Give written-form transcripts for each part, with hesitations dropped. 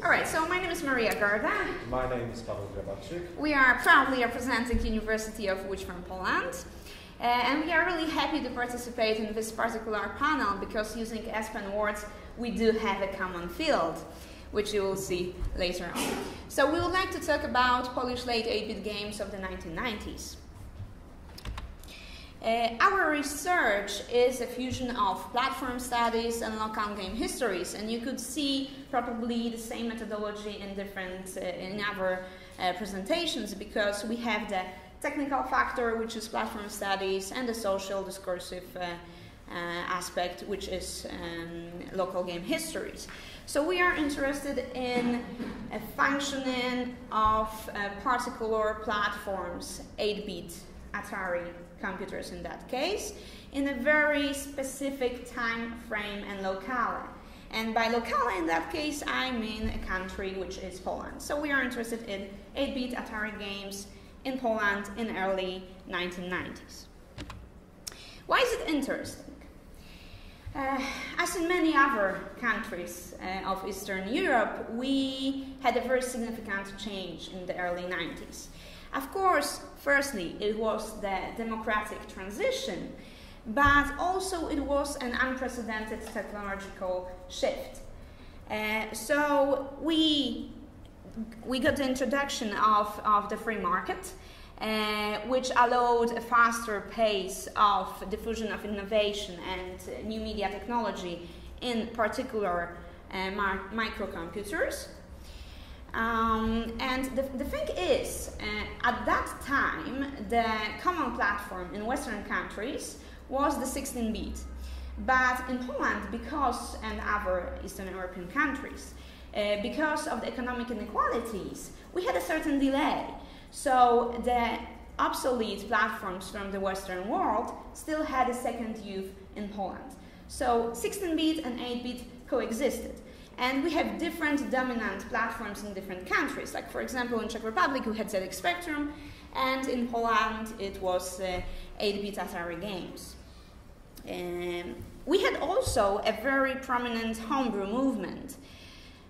Alright, so my name is Garda. My name is Pawel Grabarczyk. We are proudly representing University of Łódź from Poland. And we are really happy to participate in this particular panel because using Aspen words, we do have a common field, which you will see later on. So we would like to talk about Polish late 8-bit games of the 1990s. Our research is a fusion of platform studies and local game histories, and you could see probably the same methodology in different in our presentations, because we have the technical factor, which is platform studies, and the social discursive aspect, which is local game histories. So we are interested in a functioning of particular platforms, 8-bit Atari computers in that case, in a very specific time frame and locale. And by locale in that case, I mean a country which is Poland. So we are interested in 8-bit Atari games in Poland in early 1990s. Why is it interesting? As in many other countries of Eastern Europe, we had a very significant change in the early 90s. Of course, firstly, it was the democratic transition, but also it was an unprecedented technological shift. So we got the introduction of the free market, which allowed a faster pace of diffusion of innovation and new media technology, in particular microcomputers. And the thing is, at that time, the common platform in Western countries was the 16-bit. But in Poland, and other Eastern European countries, because of the economic inequalities, we had a certain delay. So the obsolete platforms from the Western world still had a second youth in Poland. So 16-bit and 8-bit coexisted. And we have different dominant platforms in different countries. Like, for example, in Czech Republic, we had ZX Spectrum, and in Poland, it was 8-bit Atari games. We had also a very prominent homebrew movement,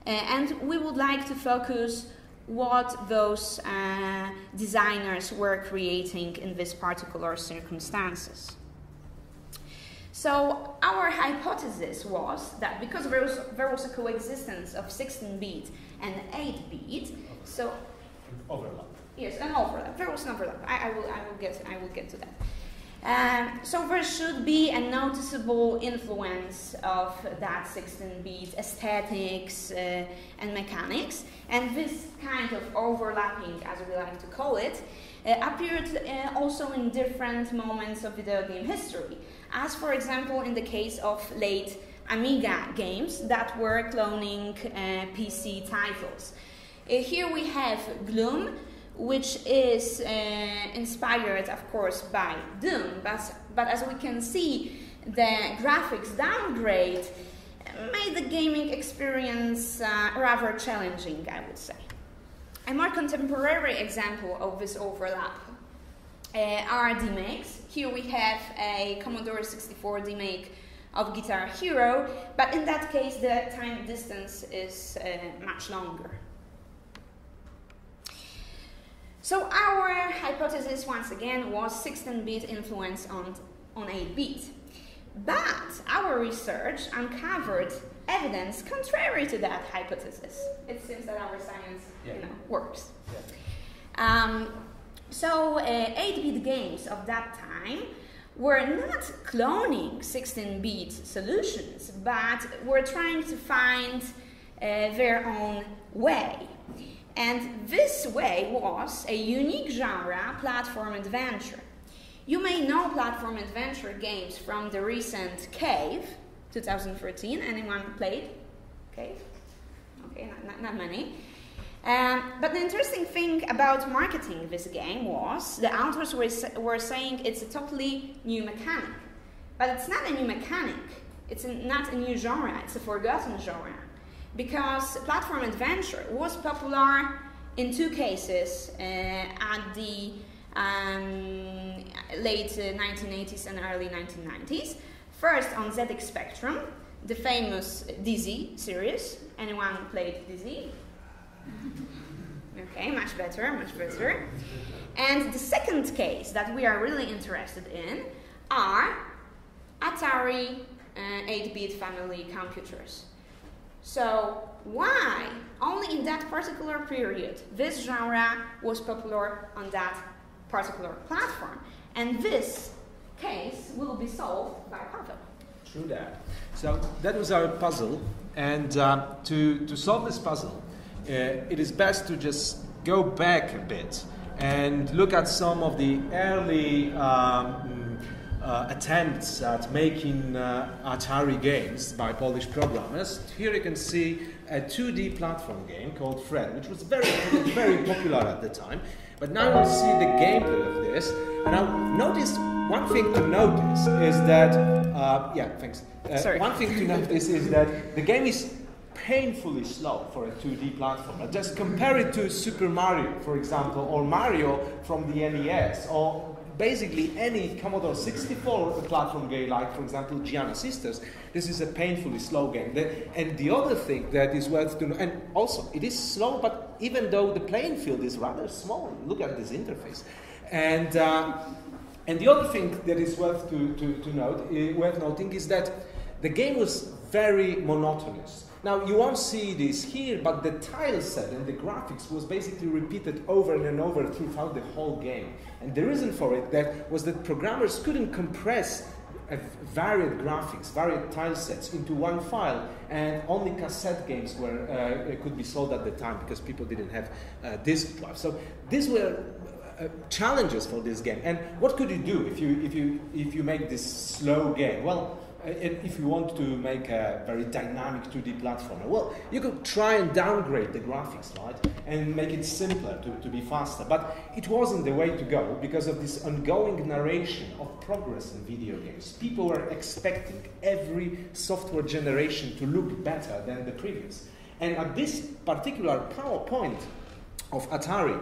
and we would like to focus what those designers were creating in these particular circumstances. So our hypothesis was that because there was a coexistence of 16-bit and 8-bit, so An overlap. Yes, an overlap. There was an overlap. I will get to that. So there should be a noticeable influence of that 16-bit aesthetics and mechanics, and this kind of overlapping, as we like to call it, appeared also in different moments of video game history, as for example in the case of late Amiga games that were cloning PC titles. Here we have Gloom, which is inspired, of course, by Doom, but as we can see, the graphics downgrade made the gaming experience rather challenging, I would say. A more contemporary example of this overlap are demakes. Here we have a Commodore 64 demake of Guitar Hero, but in that case the time distance is much longer. So our hypothesis, once again, was 16-bit influence on 8-bit. But our research uncovered evidence contrary to that hypothesis. It seems that our science, works. Yeah. So 8-bit games of that time were not cloning 16-bit solutions, but were trying to find their own way. And this way was a unique genre, platform adventure. You may know platform adventure games from the recent Cave, 2013. Anyone played Cave? Okay, not many. But the interesting thing about marketing this game was the authors were saying it's a totally new mechanic. But it's not a new mechanic. It's not a new genre. It's a forgotten genre. Because platform adventure was popular in two cases at the late 1980s and early 1990s. First on ZX Spectrum, the famous DZ series. Anyone played DZ? Okay, much better, much better. And the second case that we are really interested in are Atari 8-bit family computers. So why only in that particular period this genre was popular on that particular platform? And this case will be solved by Pawel. True that. So that was our puzzle, and to solve this puzzle, it is best to just go back a bit and look at some of the early attempts at making Atari games by Polish programmers. Here you can see a 2D platform game called Fred, which was very, very popular at the time. But now we'll see the gameplay of this. And now notice, one thing to notice is that, one thing to notice is that the game is painfully slow for a 2D platform. Just compare it to Super Mario, for example, or Mario from the NES, or basically any Commodore 64 platform game, like, for example, Giana Sisters. This is a painfully slow game. And the other thing that is worth to know, and also it is slow, but even though the playing field is rather small, look at this interface. And the other thing that is worth noting is that the game was very monotonous. Now, you won't see this here, but the tile set and the graphics was basically repeated over and over throughout the whole game. And the reason for it was that programmers couldn't compress varied graphics, varied tile sets into one file, and only cassette games could be sold at the time because people didn't have disk drive. So these were challenges for this game. And what could you do if you make this slow game? Well, if you want to make a very dynamic 2D platformer, well, you could try and downgrade the graphics, right, and make it simpler to be faster. But it wasn't the way to go because of this ongoing narration of progress in video games. People were expecting every software generation to look better than the previous. And at this particular point of Atari,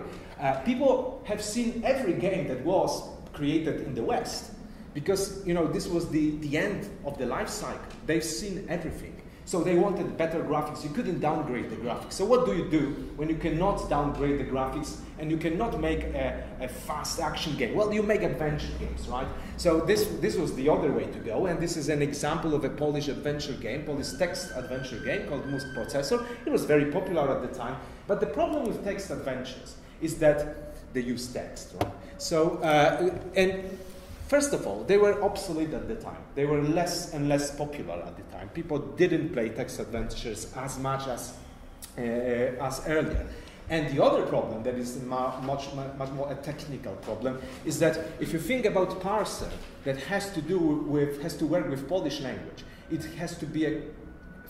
people have seen every game that was created in the West. Because, you know, this was the end of the life cycle. They've seen everything. So they wanted better graphics. You couldn't downgrade the graphics. So what do you do when you cannot downgrade the graphics and you cannot make a fast action game? Well, you make adventure games, right? So this was the other way to go. And this is an example of a Polish adventure game, Polish text adventure game called Mózg Processor. It was very popular at the time. But the problem with text adventures is that they use text, right? So, first of all, they were obsolete at the time. They were less and less popular at the time. People didn't play text adventures as much as earlier. And the other problem that is much more a technical problem is that if you think about parser that has to work with Polish language, it has to be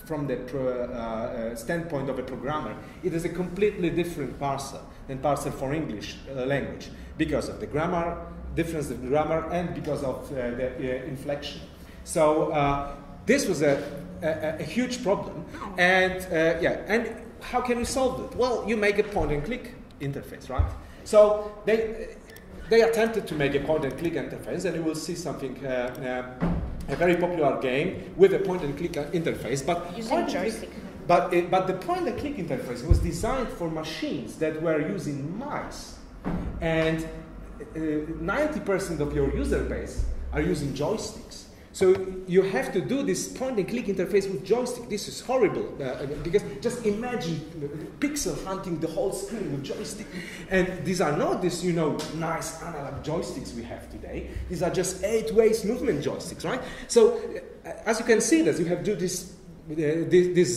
from the standpoint of a programmer, it is a completely different parser than parser for English language because of the grammar, difference of grammar, and because of the inflection. So this was a huge problem, and how can we solve it? Well, you make a point-and-click interface, right? So they attempted to make a point-and-click interface, and you will see something, a very popular game with a point-and-click interface, but using joystick. But the point-and-click interface was designed for machines that were using mice, and 90% of your user base are using joysticks. So you have to do this point-and-click interface with joystick. This is horrible because just imagine pixel hunting the whole screen with joystick. And these are not these, nice analog joysticks we have today. These are just 8-way movement joysticks, right? So as you can see, you have to do these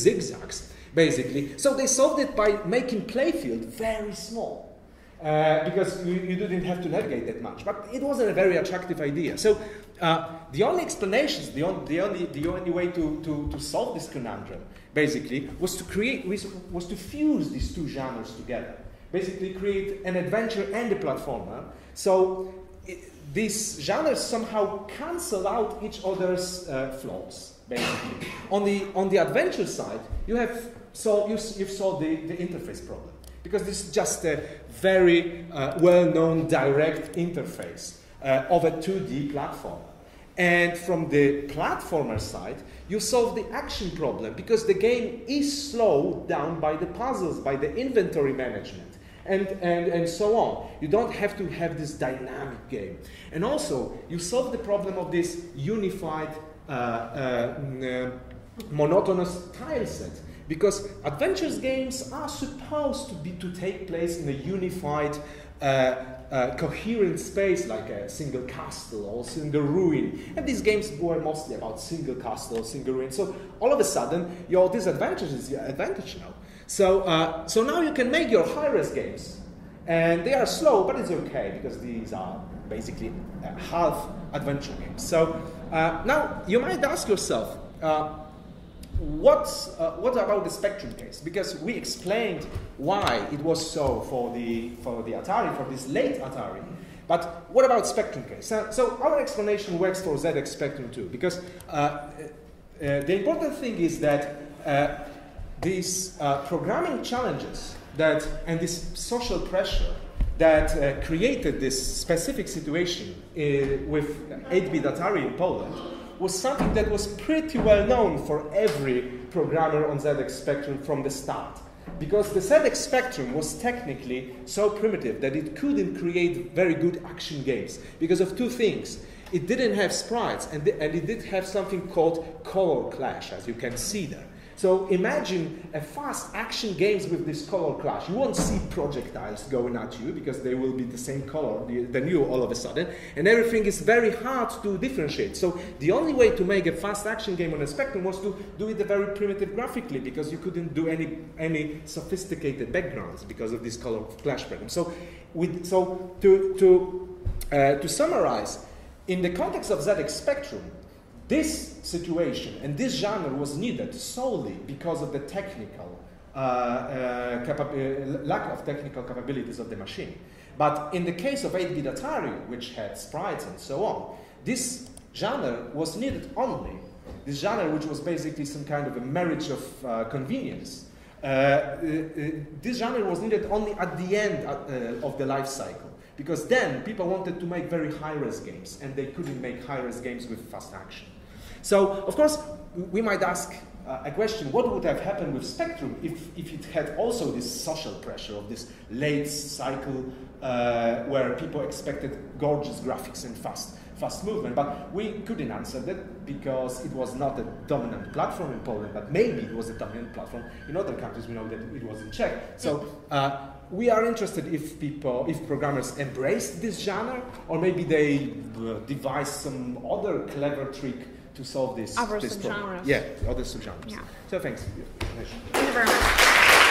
zigzags basically. So they solved it by making playfield very small. Because you didn't have to navigate that much, but it wasn't a very attractive idea. So the only explanations, the only way to solve this conundrum, basically, was to fuse these two genres together. Basically, create an adventure and a platformer. So these genres somehow cancel out each other's flaws. Basically, on the adventure side, you've solved the interface problem. Because this is just a very well-known direct interface of a 2D platform. And from the platformer side, you solve the action problem because the game is slowed down by the puzzles, by the inventory management, and so on. You don't have to have this dynamic game. And also, you solve the problem of this unified, monotonous tile set. Because adventures games are supposed to take place in a unified, coherent space, like a single castle or single ruin. And these games were mostly about single castle, single ruin. So all of a sudden, your disadvantage is your advantage now. So now you can make your high-res games, and they are slow, but it's okay because these are basically half adventure games. So now you might ask yourself, what about the Spectrum case? Because we explained why it was so for the Atari, for this late Atari. But what about Spectrum case? So our explanation works for ZX Spectrum too. Because the important thing is that these programming challenges and this social pressure that created this specific situation with 8-bit Atari in Poland was something that was pretty well known for every programmer on ZX Spectrum from the start. Because the ZX Spectrum was technically so primitive that it couldn't create very good action games because of two things. It didn't have sprites, and it did have something called color clash, as you can see there. So imagine a fast action games with this color clash. You won't see projectiles going at you because they will be the same color than you all of a sudden, and everything is very hard to differentiate. So the only way to make a fast action game on a Spectrum was to do it very primitive graphically because you couldn't do any sophisticated backgrounds because of this color clash program. So to summarize, in the context of ZX Spectrum, this situation and this genre was needed solely because of the technical lack of technical capabilities of the machine. But in the case of 8-bit Atari, which had sprites and so on, this genre was needed only. This genre, which was basically some kind of a marriage of convenience, this genre was needed only at the end of the life cycle. Because then people wanted to make very high-res games, and they couldn't make high-res games with fast action. So, of course, we might ask a question, what would have happened with Spectrum if it had also this social pressure of this late cycle where people expected gorgeous graphics and fast movement? But we couldn't answer that because it was not a dominant platform in Poland, but maybe it was a dominant platform in other countries. We know that it was in Czech. So we are interested if programmers embraced this genre, or maybe they devised some other clever trick to solve this other problem. subgenres. Yeah, other subgenres. Yeah. So thanks. Thank you very much.